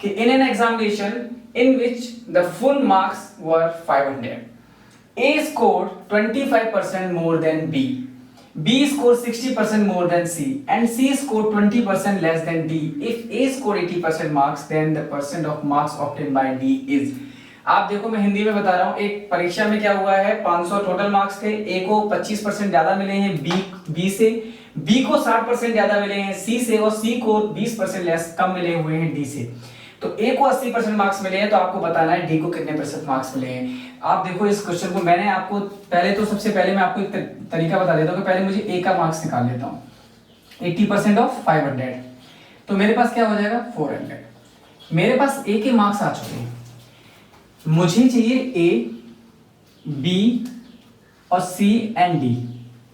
कि in an examination in which the full marks were 500, A scored 25% more than B, B scored 60% more than C, and C scored 20% less than D. If A scored 80% marks, then the percent of marks obtained by D is. आप देखो मैं हिंदी में बता रहा हूँ, एक परीक्षा में क्या हुआ है, 500 टोटल मार्क्स थे, A को 25% ज्यादा मिले हैं B से, B को 60% ज्यादा मिले हैं C से, और C को 20% लेस कम मिले हुए हैं D से। तो A को 80% मार्क्स मिले हैं, तो आपको बताना है D को कितने प्रतिशत मार्क्स मिले हैं। आप देखो इस क्वेश्चन को मैंने आपको पहले तो सबसे पहले मैं आपको एक तरीका बता देता हूँ कि पहले मुझे A का मार्क्स निकाल लेता हूँ। 80% ऑफ 500, तो मेरे पास क्या हो जाएगा 400। मेरे पास A के मार्क्स आ चुके हैं, मुझे चाहिए A, B और C एंड D।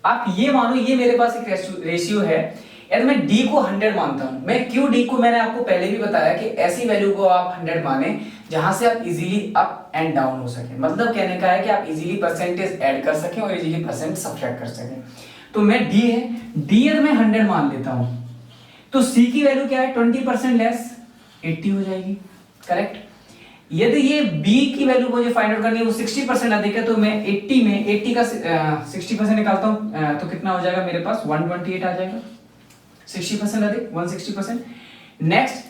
आप ये मानो ये मेरे पास एक रेशियो है, यदि मैं D को 100 मानता हूं, मैं क्यों D को, मैंने आपको पहले भी बताया कि ऐसी वैल्यू को आप 100 माने जहां से आप इजीली अप एंड डाउन हो सके, मतलब कहने का है कि आप इजीली परसेंटेज ऐड कर सकें और इजीली परसेंट सब्ट्रैक्ट कर सकें। तो मैं D है, D यदि मैं 100 मान लेता हूं, तो C की वैल्यू क्या है 20% लेस 80 हो जाएगी, करेक्ट। यदि ये B की वैल्यू मुझे फाइंड आउट करनी है, वो 60% अधिक है, तो मैं 80 में 80 का 60% निकालता हूं, तो कितना हो जाएगा मेरे पास 128 आ जाएगा। 60% अधिक 160%। नेक्स्ट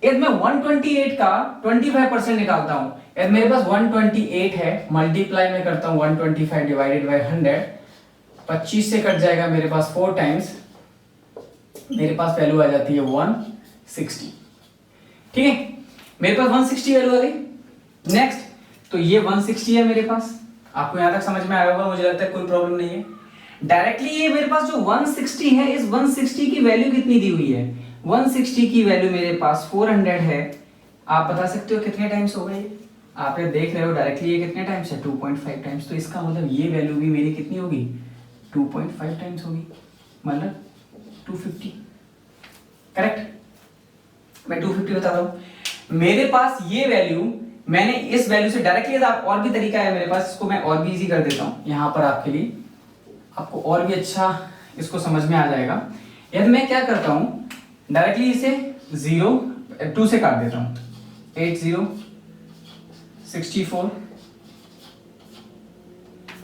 यदि मैं 128 का 25% निकालता हूं, यदि मेरे पास 128 है, मल्टीप्लाई में करता हूं 125 डिवाइडेड बाय 100, 25 से कट जाएगा मेरे पास 4 टाइम्स, मेरे पास वैल्यू आ जाती है 160। ठीक है, मेरे पास 160 वैल्यू आ गई। नेक्स्ट, तो ये 160 है मेरे पास, आपको यहां तक समझ में आया होगा, मुझे लगता है कोई प्रॉब्लम नहीं है। डायरेक्टली ये मेरे पास जो 160 है, इस 160 की वैल्यू कितनी दी हुई है, 160 की वैल्यू मेरे पास 400 है। आप बता सकते हो कितने टाइम्स हो गए, आप ये देख रहे हो डायरेक्टली ये कितने टाइम्स है 2.5 टाइम्स, तो इसका मतलब ये वैल्यू भी मेरी कितनी होगी 2.5 टाइम्स होगी, मतलब 250, करेक्ट। मैं 250 बता रहा हूं, मेरे पास ये वैल्यू, मैंने इस वैल्यू से डायरेक्टली, आप और भी तरीका है मेरे पास, इसको मैं और भी इजी कर देता हूं यहां पर आपके लिए, आपको और भी अच्छा इसको समझ में आ जाएगा। यदि मैं क्या करता हूं, डायरेक्टली इसे 2 से काट देता हूं, 80 64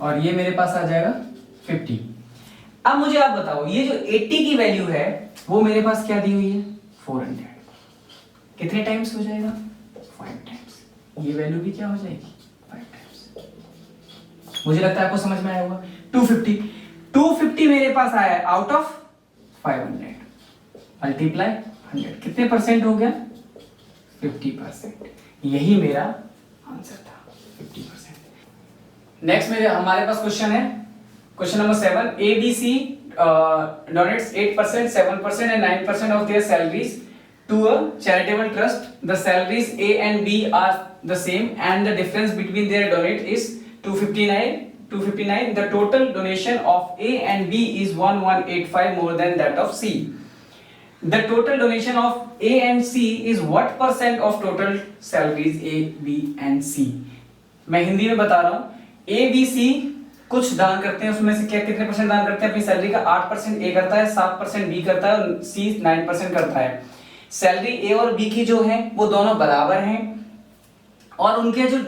और ये मेरे पास आ जाएगा 50। अब मुझे आप बताओ, ये जो 80 की वैल्यू है वो मेरे पास क्या दी हुई है 400, कितने टाइम्स हो जाएगा 5 टाइम्स, ये वैल्यू भी क्या हो जाएगी 5 टाइम्स। मुझे लगता है आपको समझ में आया होगा। 250 मेरे पास आया है आउट ऑफ 500, मल्टीप्लाई 100, कितने परसेंट हो गया 50%, यही मेरा आंसर था 50%। नेक्स्ट मेरे हमारे पास क्वेश्चन है, question number 7, ABC donates 8%, 7% and 9% of their salaries to a charitable trust. The salaries A and B are the same and the difference between their donate is 259. The total donation of A and B is 1185 more than that of C. The total donation of A and C is what percent of total salaries A, B and C? मैं हिंदी में बता रहा हूँ, A, B, C कुछ दान करते हैं, उसमें से क्या कितने परसेंट दान करते हैं अपनी सैलरी का, 8% A करता है, 7% B करता है और C 9% करता है। सैलरी A और B की जो है वो दोनों बराबर हैं और उनके जो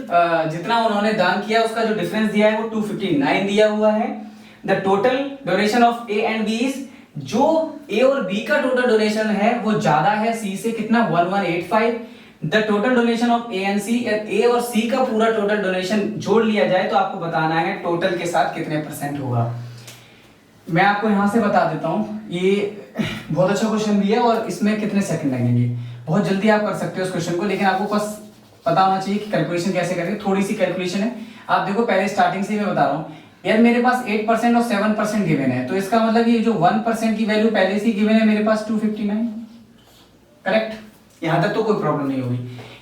जितना उन्होंने दान किया उसका जो डिफरेंस दिया है वो 259 दिया हुआ है। The total donation of A and B is, जो A और B का टोटल डोनेशन है वो ज्यादा है C से, कितना 1185। The total donation of A and C, A और C का पूरा टोटल डोनेशन जोड़ लिया जाए तो आपको बताना है टोटल के साथ कितने परसेंट होगा। मैं आपको यहां से बता देता हूं, ये बहुत अच्छा क्वेश्चन भी है और इसमें कितने सेकंड लगेंगे, बहुत जल्दी आप कर सकते हो इस क्वेश्चन को, लेकिन आपको बस पता होना चाहिए कि कैलकुलेशन कैसे करेंगे। थोड़ी सी कैलकुलेशन है, आप देखो पहले स्टार्टिंग से ही मैं बता रहा हूँ, यार मेरे पास 8% और 7% गिवन है, तो इसका मतलब ये जो 1% की वैल्यू पहले से गिवन है मेरे पास 259, करेक्ट। यहां तक तो कोई प्रॉब्लम नहीं होगी।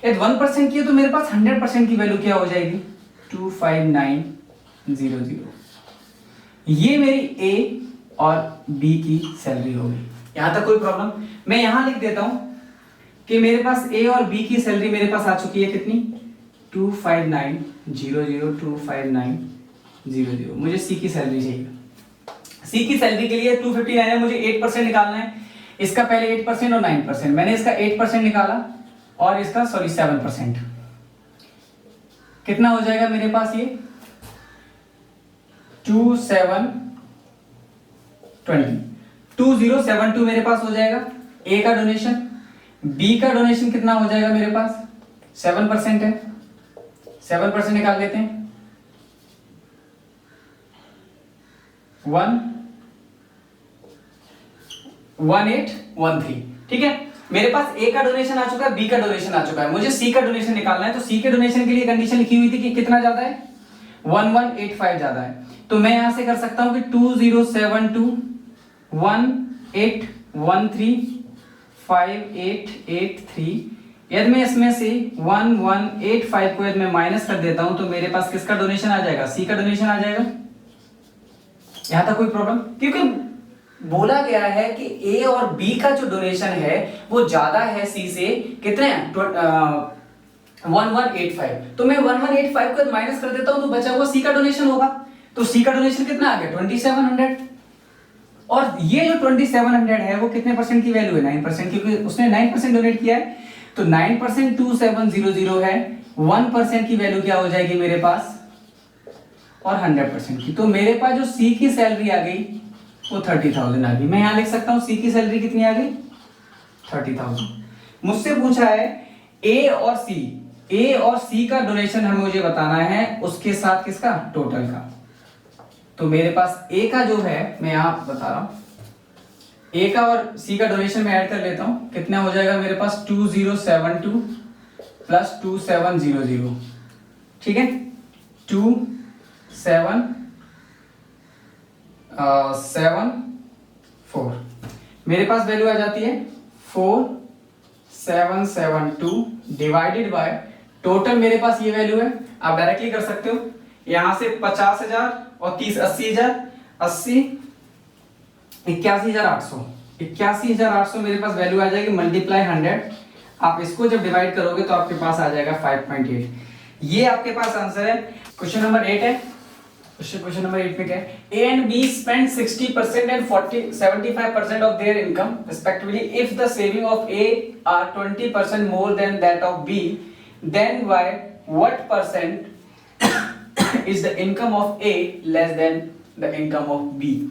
यदि 1% की है तो मेरे पास 100% की वैल्यू क्या हो जाएगी 25900। ये मेरी A और B की सैलरी होगी, यहां तक कोई प्रॉब्लम। मैं यहां लिख देता हूं कि मेरे पास A और B की सैलरी मेरे पास आ चुकी है कितनी 25900, 25900। मुझे C की सैलरी चाहिए, C की सैलरी के लिए 259 है, मुझे 8% निकालना है, इसका पहले 8% और 9%, मैंने इसका 8% निकाला और इसका सॉरी 7%। कितना हो जाएगा मेरे पास ये 2072 मेरे पास हो जाएगा ए का डोनेशन। बी का डोनेशन कितना हो जाएगा मेरे पास 7% है, 7% निकाल लेते हैं 1813। ठीक है, मेरे पास ए का डोनेशन आ चुका है, बी का डोनेशन आ चुका है, मुझे सी का डोनेशन निकालना है। तो सी के डोनेशन के लिए कंडीशन लिखी हुई थी कि कितना ज्यादा है 1185 ज्यादा है। तो मैं यहां से कर सकता हूं कि 2072 1813 यदि मैं इसमें से 1185 को यदि मैं माइनस कर देता हूं तो मेरे पास किसका डोनेशन आ जाएगा, सी का डोनेशन आ जाएगा। यहां तक कोई प्रॉब्लम, क्योंकि बोला गया है कि ए और बी का जो डोनेशन है वो ज्यादा है सी से, कितने 1185। तो मैं 1185 को माइनस कर देता हूं तो बचा हुआ सी का डोनेशन होगा। तो सी का डोनेशन कितना आ गया 2700। और ये जो 2700 है वो कितने परसेंट की वैल्यू है 9%, क्योंकि उसने 9% डोनेट किया है। तो 9% 2700 है, 1% की वैल्यू क्या हो जाएगी मेरे पास और 100% की। तो मेरे पास जो सी की सैलरी आ गई वो 30,000 आ गई। मैं यहां लिख सकता हूं सी की सैलरी कितनी आ गई 30,000। मुझसे पूछा है ए और सी का डोनेशन हमें मुझे बताना है, उसके साथ किसका टोटल का। तो मेरे पास ए का जो है मैं यहां बता रहा हूं, ए का और सी का डोनेशन मैं ऐड कर लेता हूं। कितना हो जाएगा मेरे पास 2072 प्लस 2700। ठीक है 2774 मेरे पास वैल्यू आ जाती है 4772 डिवाइडेड बाय टोटल मेरे पास ये वैल्यू है। आप डायरेक्टली कर सकते हो, यहां से 50,000 और 30 80,000 80 81,800 मेरे पास वैल्यू आ जाएगी मल्टीप्लाई 100। आप इसको जब डिवाइड करोगे तो आपके पास आ जाएगा 5.8। ये आपके पास आंसर है। क्वेश्चन नंबर 8 है। क्वेश्चन नंबर 8 पे क्या है, A and B spend 60% and 75% of their income respectively. If the saving of A are 20% more than that of B, then what percent is the income of A less than the income of B?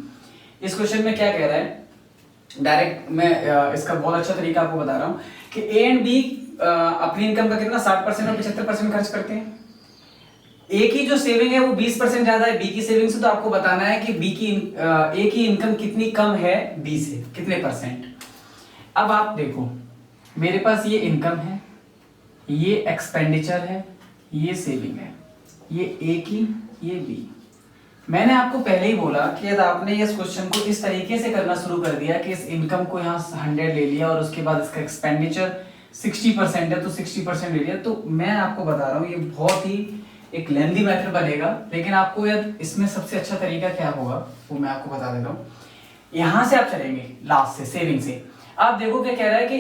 इस question में क्या कह रहा है, direct मैं इसका बहुत अच्छा तरीका आपको बता रहा हूं कि A and B अपनी इनकम का कितना 60% और 75% खर्च करते हैं। ए की जो सेविंग है वो 20% ज्यादा है बी की सेविंग से। तो आपको बताना है कि ए की इनकम कितनी कम है बी से, कितने परसेंट। अब आप देखो मेरे पास ये इनकम है, ये एक्सपेंडिचर है, ये सेविंग है, ये ए की, ये बी। मैंने आपको पहले ही बोला कि यदि आपने इस क्वेश्चन को इस तरीके से करना शुरू कर दिया कि इस इनकम को यहाँ 100 ले लिया और उसके बाद इसका एक्सपेंडिचर 60% है तो 60% ले लिया, तो मैं आपको बता रहा हूँ ये बहुत ही एक लेंदी मेथड बनेगा। लेकिन आपको यदि इसमें सबसे अच्छा तरीका क्या होगा वो मैं आपको बता देता हूँ। यहां से आप चलेंगे लास्ट से सेविंग से, आप देखो क्या कह रहा है कि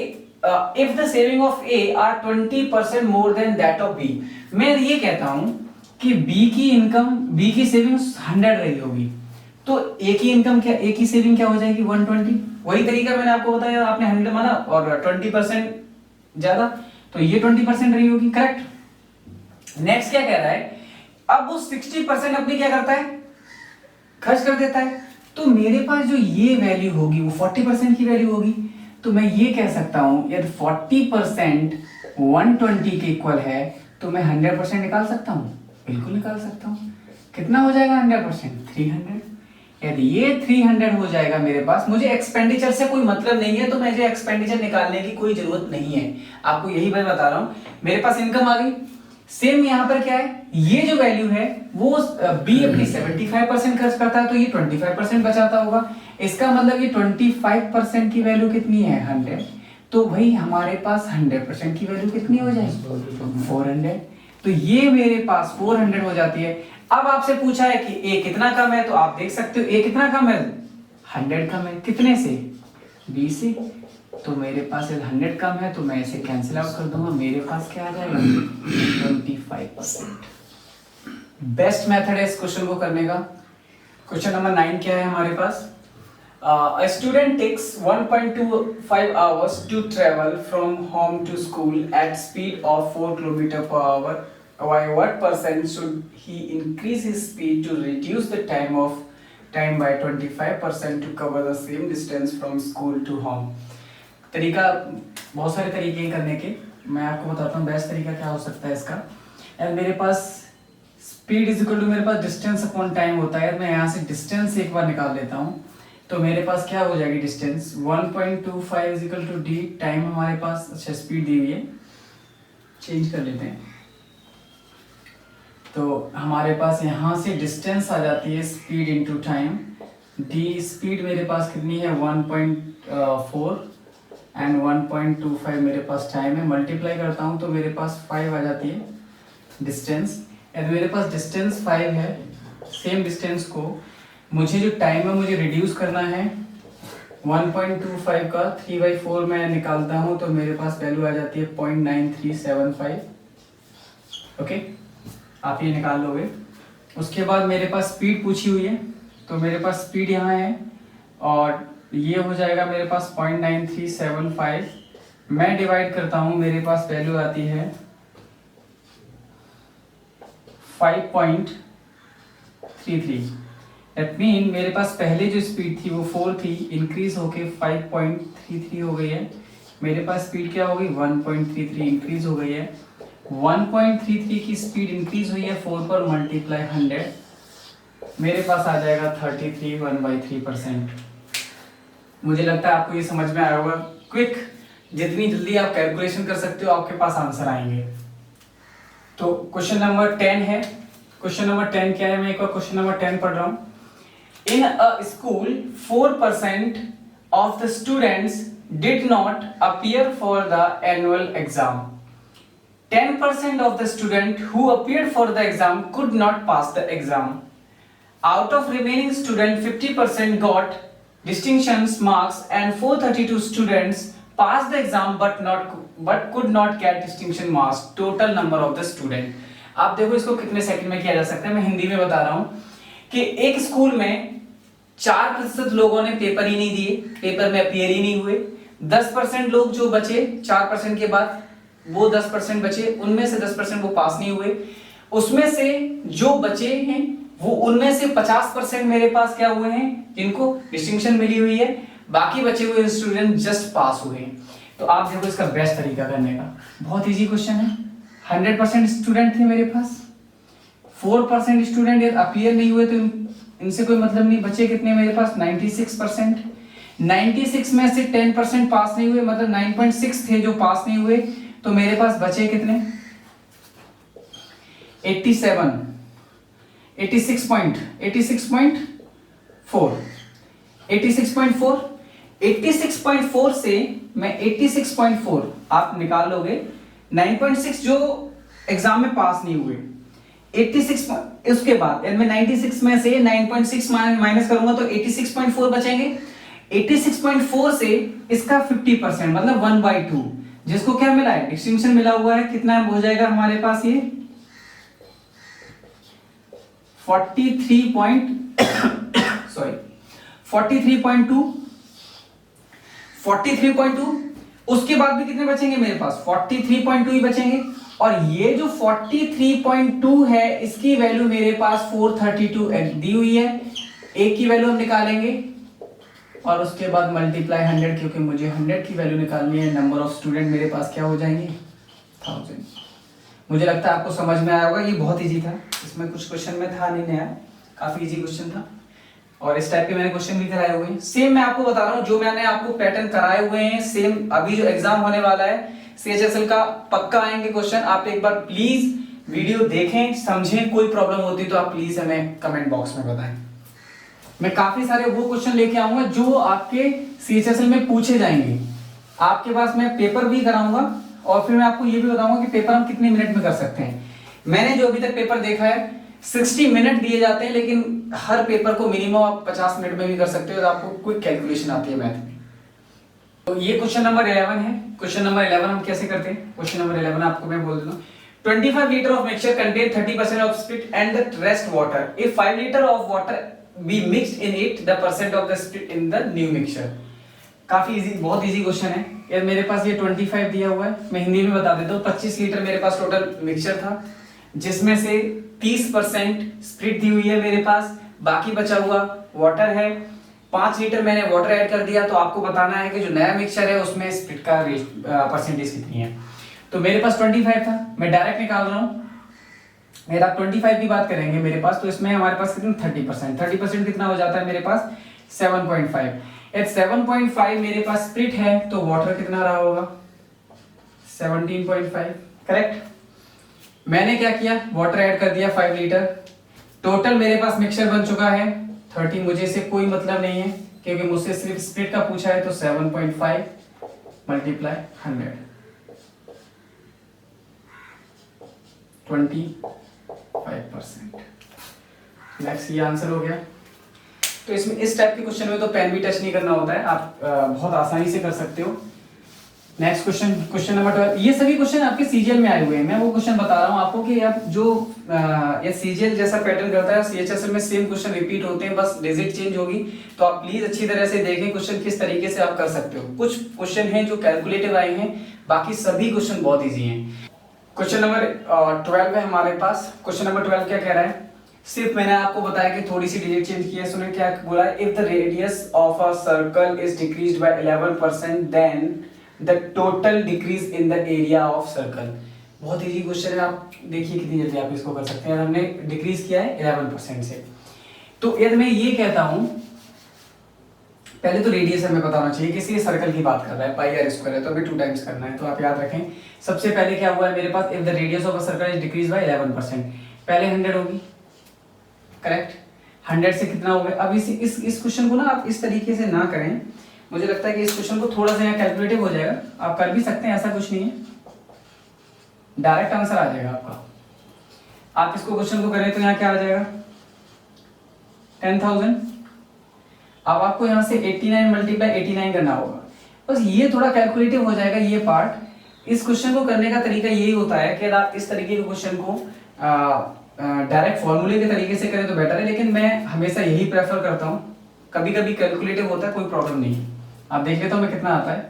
if the saving of A are 20% more than that of B. मैं ये कहता हूं कि बी की सेविंग 100 रही होगी तो ए की इनकम क्या, ए की सेविंग क्या हो जाएगी 120। वही तरीका मैंने आपको बताया, आपने 100 माना और 20% ज्यादा तो ये 20% रही होगी, करेक्ट। नेक्स्ट क्या कह रहा है, अब वो 60% अपनी क्या करता है खर्च कर देता है। तो मेरे पास जो ये वैल्यू होगी वो 40% की वैल्यू होगी। तो मैं ये कह सकता हूं यदि 40% 120 के इक्वल है तो मैं 100% निकाल सकता हूं, बिल्कुल निकाल सकता हूं। कितना हो जाएगा 100%? 300। यदि ये 300 हो जाएगा मेरे पास, मुझे एक्सपेंडिचर से कोई मतलब नहीं है तो मुझे एक्सपेंडिचर निकालने की कोई जरूरत नहीं है। आपको यही मैं बता रहा हूं। मेरे पास इनकम आ गई, सेम यहां पर क्या है, ये जो वैल्यू है वो बी अपनी 75% खर्च करता है तो ये 25% बचाता होगा। इसका मतलब ये 25% की वैल्यू कितनी है 100। तो भाई हमारे पास 100% की वैल्यू कितनी हो जाएगी 400। तो ये मेरे पास 400 हो जाती है। अब आपसे पूछा है कि ए कितना कम है, तो आप देख सकते हो ए कितना कम है 100 कम है। कितने से? बी से। तो मेरे पास 100 कम है तो मैं इसे कैंसिल आउट कर दूंगा, मेरे पास क्या आ जाएगा 25%। बेस्ट मेथड है इस क्वेश्चन को करने का। क्वेश्चन नंबर 9 क्या है हमारे पास, A student takes 1.25 hours to travel from home to school at speed of 4 km per hour. By what percent should he increase his speed to reduce the time by 25% to cover the same distance from school to home? तरीका बहुत सारे तरीके हैं करने के, मैं आपको बताता हूँ बेस्ट तरीका क्या हो सकता है इसका। यार मेरे पास स्पीड इज इक्वल टू मेरे पास डिस्टेंस अपॉन टाइम होता है। मैं यहाँ से डिस्टेंस एक बार निकाल लेता हूँ, तो मेरे पास क्या हो जाएगी distance 1.25 is equal to D, time हमारे पास, अच्छा स्पीड दी हुई है, चेंज कर लेते हैं। तो हमारे पास यहाँ से डिस्टेंस आ जाती है speed into time, D speed मेरे पास कितनी है 1.4 एंड 1.25 मेरे पास टाइम है, मल्टीप्लाई करता हूँ तो मेरे पास 5 आ जाती है डिस्टेंस। एंड मेरे पास डिस्टेंस 5 है, सेम डिस्टेंस को मुझे जो टाइम है मुझे रिड्यूस करना है 1.25 का 3/4 में निकालता हूँ तो मेरे पास वैल्यू आ जाती है 0.9375। ओके, आप ये निकाल लोगे। उसके बाद मेरे पास स्पीड पूछी हुई है, तो मेरे पास स्पीड यहाँ है और ये हो जाएगा मेरे पास 0.9375। मैं डिवाइड करता हूँ, मेरे पास वैल्यू आती है 5.33। दैट मीन मेरे पास पहले जो स्पीड थी वो 4 थी, इंक्रीज होके 5.33 हो गई है। मेरे पास स्पीड क्या हो गई 1.33 इंक्रीज हो गई है। 1.33 की स्पीड इंक्रीज हुई है 4 पर मल्टीप्लाई 100, मेरे पास आ जाएगा 33 1/3%। मुझे लगता है आपको ये समझ में आया होगा। क्विक, जितनी जल्दी आप कैलकुलेशन कर सकते हो आपके पास आंसर आएंगे। तो क्वेश्चन नंबर 10 है। क्वेश्चन नंबर 10 क्या है, मैं एक बार क्वेश्चन नंबर 10 पढ़ रहा हूं। In a school 4% of the students did not appear for the annual exam. 10% of the student who appeared for the exam could not pass the exam. Out of remaining students, 50% got distinctions marks and 432 students passed the exam but could not get distinction marks. Total number of the student. आप देखो इसको कितने second में किया जा सकता है। मैं हिंदी में बता रहा हूँ कि एक स्कूल में 4% लोगों ने पेपर ही नहीं दिए, पेपर में अपीयर ही नहीं हुए। 10% लोग जो बचे 4% के बाद, वो 10% बचे, उनमें से 10% वो पास नहीं हुए। उसमें से जो बचे हैं वो उनमें से 50% मेरे पास क्या हुए हैं, जिनको डिस्टिंक्शन मिली हुई है। बाकी बचे हुए स्टूडेंट जस्ट पास हुए हैं। तो आप देखो इसका बेस्ट तरीका करने का, बहुत इजी क्वेश्चन है। 100% स्टूडेंट थे मेरे पास, 4% स्टूडेंट अपीयर नहीं हुए तो इनसे कोई मतलब नहीं। बचे कितने मेरे पास 96%। 96 में से 10% पास नहीं हुए, मतलब 9.6 थे जो पास नहीं हुए, तो मेरे पास बचे कितने 86.4। 86.4 से मैं 86.4 आप निकाल लोगे। 9.6 जो एग्जाम में पास नहीं हुए, 86 उसके बाद मैं 96 में से 9.6 माइनस करूंगा तो 86.4 बचेंगे। 86.4 से इसका 50% मतलब 1/2, जिसको क्या मिला है डिस्टिंक्शन मिला हुआ है, कितना हो जाएगा हमारे पास ये 43.2। उसके बाद भी कितने बचेंगे मेरे पास 43.2 ही बचेंगे। और ये जो 43.2 है इसकी वैल्यू मेरे पास 432 दी हुई है। एक की वैल्यू हम निकालेंगे और उसके बाद मल्टीप्लाई 100, क्योंकि मुझे 100 की वैल्यू निकालनी है। नंबर ऑफ स्टूडेंट मेरे पास क्या हो जाएंगे 1000। मुझे लगता है आपको समझ में आया होगा। ये बहुत इजी था, इसमें कुछ क्वेश्चन में था नहीं नया, काफी इजी क्वेश्चन था। और इस टाइप के मैंने क्वेश्चन भी कराए हुए हैं। सेम मैं आपको बता रहा हूँ, जो मैंने आपको पैटर्न कराए हुए हैं सेम अभी जो एग्जाम होने वाला है CHSL का पक्का आएंगे क्वेश्चन। आप एक बार प्लीज वीडियो देखें, समझें। कोई प्रॉब्लम होती तो आप प्लीज हमें कमेंट बॉक्स में बताएं। मैं काफी सारे वो क्वेश्चन लेके आऊंगा जो आपके CHSL में पूछे जाएंगे। आपके पास मैं पेपर भी कराऊंगा और फिर मैं आपको ये भी बताऊंगा कि पेपर हम कितने मिनट में कर सकते हैं। मैंने जो अभी तक पेपर देखा है 60 मिनट दिए जाते हैं, लेकिन हर पेपर को मिनिमम आप 50 मिनट में भी कर सकते हो, तो आपको क्विक कैलकुलेशन आती है मैथ में। तो ये क्वेश्चन नंबर 11 है। क्वेश्चन नंबर 11 हम कैसे करते हैं, क्वेश्चन नंबर 11 आपको मैं बोल देता हूँ। 25 liter of mixture contain 30% of spit and the rest water. If 5 liter of water be mixed in it the percent of the spirit in the new mixture. काफी इजी, बहुत इजी क्वेश्चन है यार। मेरे पास ये 25 दिया हुआ है, मैं हिंदी में बता देता हूँ। 25 लीटर मेरे पास टोटल मिक्सचर था, जिसमें से 30% स्प्रिट दी हुई है मेरे पास, बाकी बचा हुआ वाटर है। 5 लीटर मैंने वाटर ऐड कर दिया, तो आपको बताना है कि जो नया मिक्सचर है उसमें स्प्रिट का परसेंटेज कितनी है। तो मेरे पास 25 था, मैं डायरेक्ट निकाल रहा हूँ। अगर आप 25 की बात करेंगे मेरे पास, तो इसमें हमारे पास कितना 30%। 30% कितना हो जाता है मेरे पास 7.5। 7.5 मेरे पास स्प्रिट है, तो वाटर कितना रहा होगा 17.5, करेक्ट। मैंने क्या किया, वाटर ऐड कर दिया 5 लीटर। टोटल मेरे पास मिक्सचर बन चुका है 30। मुझे से कोई मतलब नहीं है, क्योंकि मुझसे सिर्फ स्प्रिट का पूछा है। तो 7.5 मल्टीप्लाई 100, 25%। नेक्स्ट, ये आंसर हो गया। तो इसमें इस टाइप के क्वेश्चन में तो पेन भी टच नहीं करना होता है, आप बहुत आसानी से कर सकते हो। Next question, question number 12। ये सभी क्वेश्चन आपके सीजीएल में आए हुए हैं। मैं वो क्वेश्चन बता रहा हूँ आपको कि आप जो ये सीजीएल जैसा पैटर्न करता है, सीएचएसएल में सेम क्वेश्चन रिपीट होते हैं, बस डिजिट चेंज होगी। तो आप प्लीज अच्छी तरह से देखें क्वेश्चन किस तरीके से आप कर सकते हो। कुछ क्वेश्चन हैं जो कैलकुलेटिव आए हैं, बाकी सभी क्वेश्चन बहुत ईजी हैं। क्वेश्चन नंबर 12 है हमारे पास। क्वेश्चन नंबर 12 क्या कह रहा है, सिर्फ मैंने आपको बताया कि थोड़ी सी डिजिट चेंज की है। सुनिए क्या बोला है, if the radius of a circle is decreased by 11% then the total decrease in the area of circle. बहुत इजी क्वेश्चन है, आप देखिए कितनी जल्दी आप इसको कर सकते हैं। हमने डिक्रीज किया है 11% से। तो यदि मैं ये कहता हूं, पहले तो रेडियस हमें बताना चाहिए, किसी सर्कल की बात कर रहा है, पाई आर स्क्वायर है, तो अभी 2 टाइम्स करना है। तो आप याद रखें, सबसे पहले क्या हुआ है मेरे पास, if the radius of a circle is decrease by 11%, पहले 100 होगी, करेक्ट। 100 से कितना हो गया। अब इस क्वेश्चन को ना आप इस तरीके से ना करें, मुझे लगता है कि इस क्वेश्चन को थोड़ा सा यहाँ कैलकुलेटिव हो जाएगा। आप कर भी सकते हैं, ऐसा कुछ नहीं है, डायरेक्ट आंसर आ जाएगा आपका। आप इसको क्वेश्चन को करें तो यहाँ क्या आ जाएगा 10,000। अब आपको यहाँ से 89 मल्टीप्लाई 89 करना होगा। बस ये थोड़ा कैलकुलेटिव हो जाएगा ये पार्ट। इस क्वेश्चन को करने का तरीका यही होता है कि आप इस तरीके के क्वेश्चन को डायरेक्ट फॉर्मूले के तरीके से करें तो बेटर है, लेकिन मैं हमेशा यही प्रेफर करता हूँ। कभी कभी कैलकुलेटिव होता है, कोई प्रॉब्लम नहीं है। आप देख लेते हो मैं कितना आता है।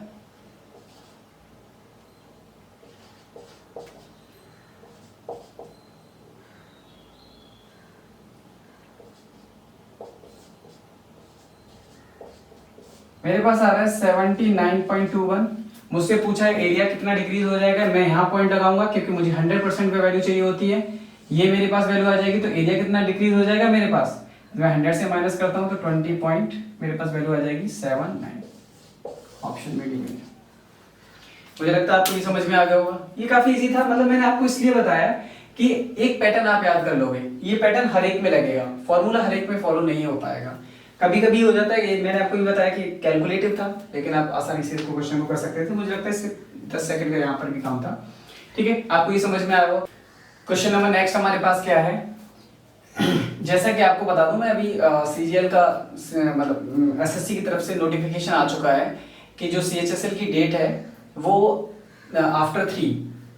मेरे पास आ रहा है 79.21। मुझसे पूछा है एरिया कितना डिक्रीज हो जाएगा, मैं यहाँ पॉइंट लगाऊंगा क्योंकि मुझे 100% पे वैल्यू चाहिए होती है। ये मेरे पास वैल्यू आ जाएगी, तो एरिया कितना डिक्रीज हो जाएगा मेरे पास, मैं 100 से माइनस करता हूँ तो 20 पॉइंट मेरे पास वैल्यू आ जाएगी 79, ऑप्शन में डी में। मुझे लगता है आपको ये समझ में आ गया होगा। ये काफी इजी था, मतलब मैंने आपको इसलिए बताया कि एक पैटर्न आप याद कर लोगे। ये पैटर्न हर एक में लगेगा, फॉर्मूला हर एक में फॉलो नहीं हो पाएगा। कभी कभी हो जाता है कि मैंने आपको ये बताया कि कैलकुलेटिव था, लेकिन आप आसानी से इसको क्वेश्चन को कर सकते थे। मुझे लगता है इससे 10 सेकंड का यहाँ पर भी काम था। ठीक है, आपको ये समझ में आया होगा। क्वेश्चन नंबर नेक्स्ट हमारे पास क्या है, जैसा कि आपको बता दूं, मैं अभी सीजीएल का मतलब एसएससी की तरफ से नोटिफिकेशन आ चुका है कि जो सीएचएसएल की डेट है वो आफ्टर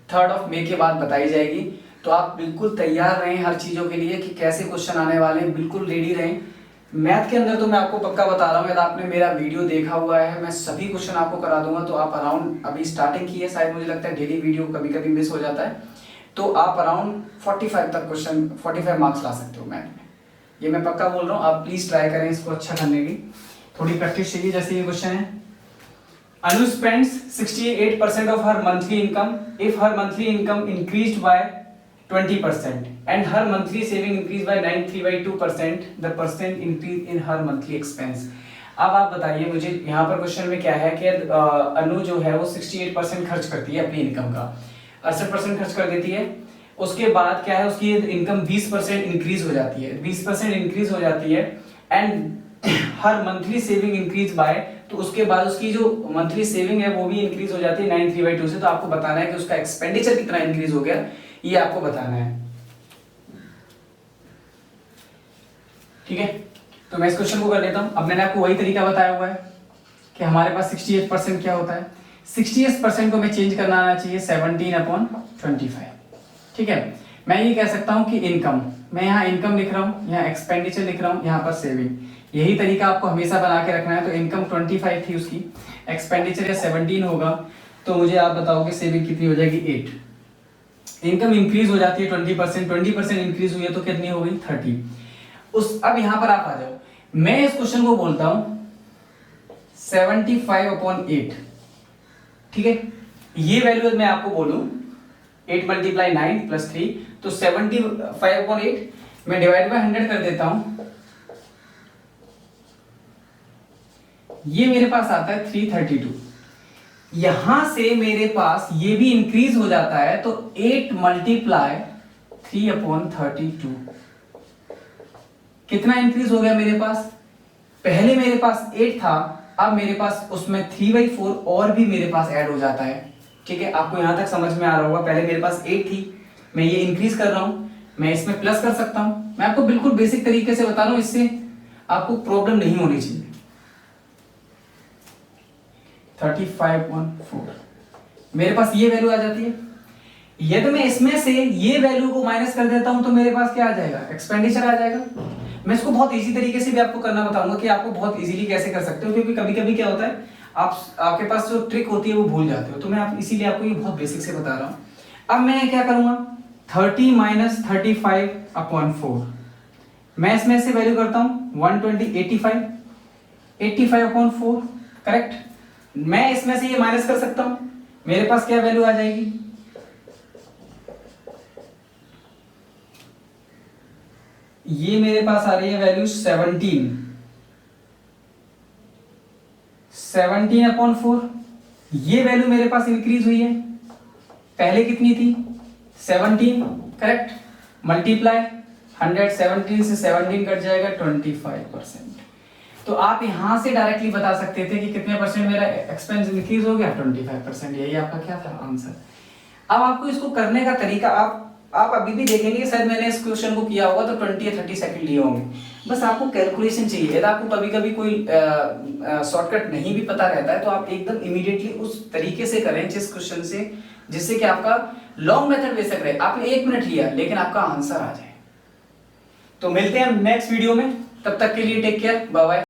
3rd मई के बाद बताई जाएगी। तो आप बिल्कुल तैयार रहें हर चीज़ों के लिए कि कैसे क्वेश्चन आने वाले हैं, बिल्कुल रेडी रहें। मैथ के अंदर तो मैं आपको पक्का बता रहा हूँ, यदि आपने मेरा वीडियो देखा हुआ है, मैं सभी क्वेश्चन आपको करा दूंगा। तो आप अराउंड, अभी स्टार्टिंग की है शायद, मुझे लगता है डेली वीडियो कभी कभी मिस हो जाता है, तो आप अराउंड 45 तक क्वेश्चन 45 मार्क्स ला सकते हो मैथ में। ये मैं पक्का बोल रहा हूँ, आप प्लीज ट्राई करें इसको अच्छा करने की। थोड़ी प्रैक्टिस चाहिए। जैसे ये क्वेश्चन है, Anu spends 68% of her monthly income if her monthly income increased by 20% and her monthly saving increased by 93.2%, the percent increase in her monthly expense। अब आप बताइए मुझे, यहाँ पर क्वेश्चन में क्या है कि अनु जो है वो 68% खर्च करती है अपनी इनकम का, 68% खर्च कर देती है। उसके बाद क्या है, उसकी इनकम 20% इंक्रीज हो जाती है, 20% इंक्रीज हो जाती है and her monthly saving increase by, तो उसके बाद उसकी जो मंथली सेविंग है वो भी इंक्रीज हो जाती है 93/2 से। तो आपको बताना है कि उसका एक्सपेंडिचर कितना इंक्रीज हो गया, ये आपको बताना है। ठीक है, तो मैं इस क्वेश्चन को कर लेता हूं। अब मैंने आपको वही तरीका बताया हुआ है कि हमारे पास 68% क्या होता है, 68% को मैं चेंज करना आना चाहिए 17/25। ठीक है, मैं ये कह सकता हूं कि इनकम, मैं यहाँ इनकम लिख रहा हूँ, यहाँ एक्सपेंडिचर लिख रहा हूँ, यहाँ पर सेविंग। यही तरीका आपको हमेशा बना के रखना है। तो इनकम 25 थी उसकी, एक्सपेंडिचर या 17 होगा, तो मुझे आप बताओगे सेविंग कितनी हो जाएगी 8। इनकम इंक्रीज हो जाती है 20% इंक्रीज हुई है तो कितनी हो गई 30। अब यहाँ पर आप आ जाओ, मैं इस क्वेश्चन को बोलता हूँ 75/8, ठीक है। ये वैल्यू मैं आपको बोलूं 8 × 9 + 3, तो 75/8 मैं डिवाइड बाय 100 कर देता हूं, ये मेरे पास आता है 332। यहां से मेरे पास ये भी इंक्रीज हो जाता है, तो 8 × 3/32 कितना इंक्रीज हो गया मेरे पास। पहले मेरे पास 8 था, अब मेरे पास उसमें 3/4 और भी मेरे पास ऐड हो जाता है, ठीक है। आपको यहां तक समझ में आ रहा होगा। पहले मेरे पास 8 थी, मैं ये इंक्रीज कर रहा हूं, मैं इसमें प्लस कर सकता हूं। मैं आपको बिल्कुल बेसिक तरीके से बता रहा हूं, इससे आपको प्रॉब्लम नहीं होनी चाहिए। 35.4 मेरे पास ये वैल्यू आ जाती है। यदि मैं इसमें से ये वैल्यू को माइनस कर देता हूं तो मेरे पास क्या आ जाएगा, एक्सपेंडिचर आ जाएगा। मैं इसको बहुत इजी तरीके से भी आपको करना बताऊंगा कि आपको बहुत इजीली कैसे कर सकते हो, क्योंकि कभी कभी क्या होता है आपके पास जो ट्रिक होती है वो भूल जाते हो। तो मैं इसीलिए आपको ये बहुत बेसिक से बता रहा हूं। अब मैं क्या करूंगा, 30 - 35/4 मैं इसमें से वैल्यू करता हूं 120 85/4 करेक्ट। मैं इसमें से ये माइनस कर सकता हूं, मेरे पास क्या वैल्यू आ जाएगी, ये मेरे पास आ रही है वैल्यू 17/4। ये वैल्यू मेरे पास इंक्रीज हुई है, पहले कितनी थी 17 करेक्ट, मल्टीप्लाई 100, 17 से 17 कट जाएगा 25%। तो आप यहां से डायरेक्टली बता सकते थे कि कितने परसेंट मेरा एक्सपेंस इंक्रीज हो गया, 25%। यही आपका क्या था आंसर। अब आपको इसको करने का तरीका आप अभी भी देखेंगे सर मैंने इस क्वेश्चन को किया होगा तो 20 या 30 सेकंड लिए होंगे। बस आपको कैलकुलेशन चाहिए। यदि आपको कभी कभी कोई शॉर्टकट नहीं भी पता रहता है तो आप एकदम इमीडिएटली उस तरीके से करें जिस क्वेश्चन से, जिससे कि आपका लॉन्ग मेथड बेसिक रहे। आपने 1 मिनट लिया लेकिन आपका आंसर आ जाए। तो मिलते हैं हम नेक्स्ट वीडियो में, तब तक के लिए टेक केयर, बाय बाय।